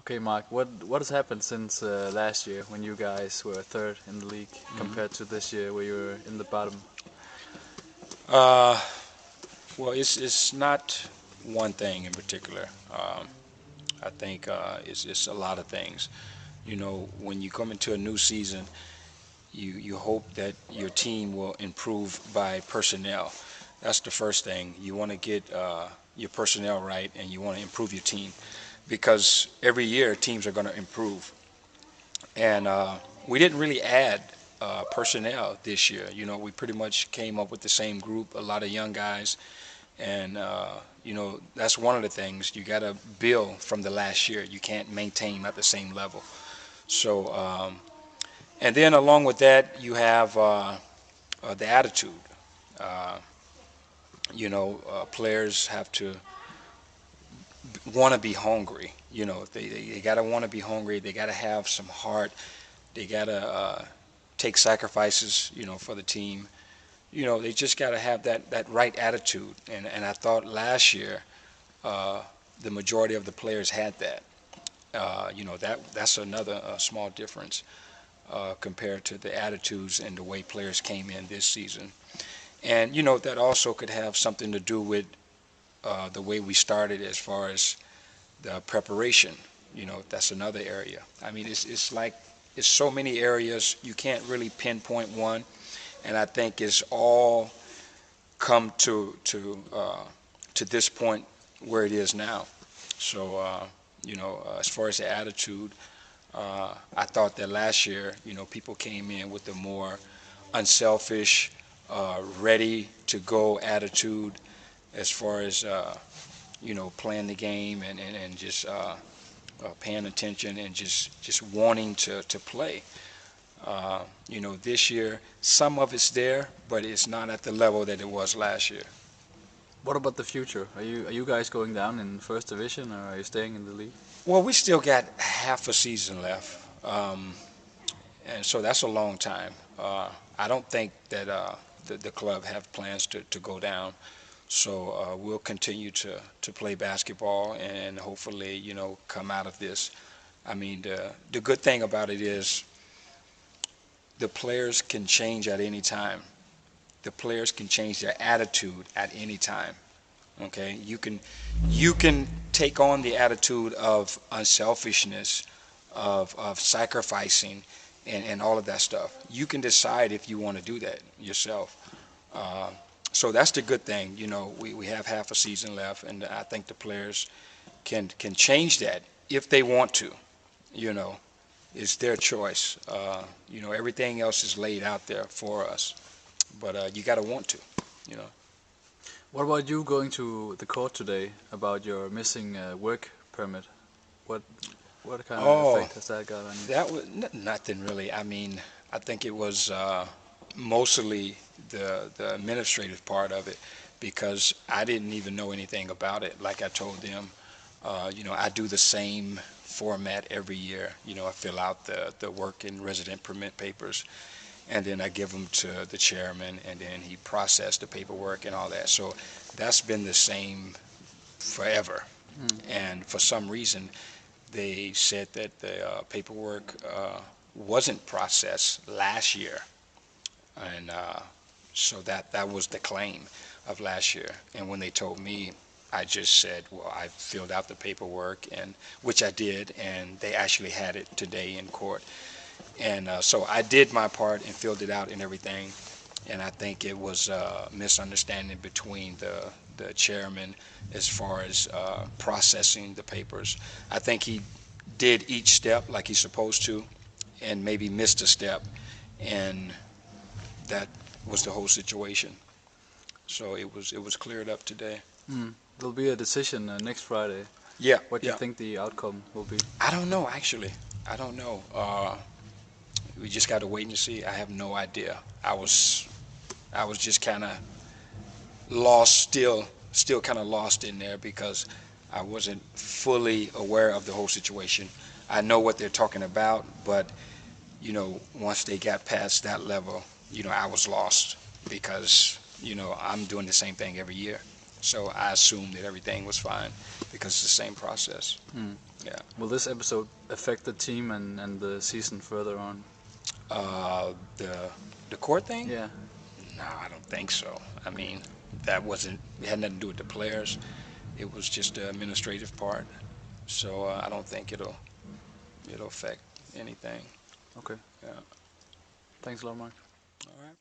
Okay, Mark, what has happened since last year when you guys were third in the league compared to this year where you were in the bottom? Uh, well, it's not one thing in particular. I think it's a lot of things. When you come into a new season, you hope that your team will improve by personnel. That's the first thing. You want to get your personnel right, and you want to improve your team because every year teams are going to improve. And we didn't really add personnel this year. We pretty much came up with the same group, a lot of young guys, and that's one of the things you got to build from the last year. You can't maintain at the same level. So, and then along with that, you have the attitude. Uh, Players have to want to be hungry. They got to want to be hungry. They got to have some heart. They got to take sacrifices, for the team. They just got to have that right attitude. And I thought last year the majority of the players had that. That's another small difference compared to the attitudes and the way players came in this season. And that also could have something to do with the way we started as far as the preparation. That's another area. I mean, it's like it's so many areas you can't really pinpoint one, and I think it's all come to this point where it is now. So as far as the attitude, I thought that last year, people came in with a more unselfish, ready to go attitude as far as playing the game and just paying attention and just wanting to play. This year some of it's there, but it's not at the level that it was last year. What about the future? Are you guys going down in first division or are you staying in the league? Well, we still got half a season left, and so that's a long time. I don't think that the club have plans to go down. So we'll continue to play basketball and hopefully, come out of this. I mean, the good thing about it is the players can change at any time. The players can change their attitude at any time. Okay, you can take on the attitude of unselfishness, of sacrificing, and all of that stuff. You can decide if you want to do that yourself. Uh, so that's the good thing. We have half a season left, and I think the players can change that if they want to. You know, it's their choice. Everything else is laid out there for us, but you got to want to. You know. What about you going to the court today about your missing work permit? What what kind of Oh, effect has that got on you? that was nothing really. I mean, I think it was mostly the administrative part of it because I didn't even know anything about it. Like I told them, I do the same format every year. I fill out the work and resident permit papers, and then I give them to the chairman, and then he processed the paperwork and all that. So that's been the same forever. Mm. And for some reason, they said that the paperwork wasn't processed last year, and so that was the claim of last year. And when they told me, I just said, well, I filled out the paperwork, and which I did, and they actually had it today in court. And so I did my part and filled it out and everything. And I think it was a misunderstanding between the chairman as far as processing the papers. I think he did each step like he's supposed to, and maybe missed a step, and that was the whole situation. So it was cleared up today. Mm. There'll be a decision next Friday. Yeah, What do you yeah. think the outcome will be? I don't know actually. I don't know. We just got to wait and see. I have no idea. I was just kind of lost, still kind of lost in there because I wasn't fully aware of the whole situation. I know what they're talking about, but once they got past that level, I was lost because I'm doing the same thing every year. So I assumed that everything was fine because it's the same process. Mm. Yeah. Will this episode affect the team and the season further on? The court thing? Yeah. No, I don't think so. I mean, it had nothing to do with the players. It was just the administrative part. So I don't think it'll affect anything. Okay. Yeah. Thanks a lot, Mark. All right.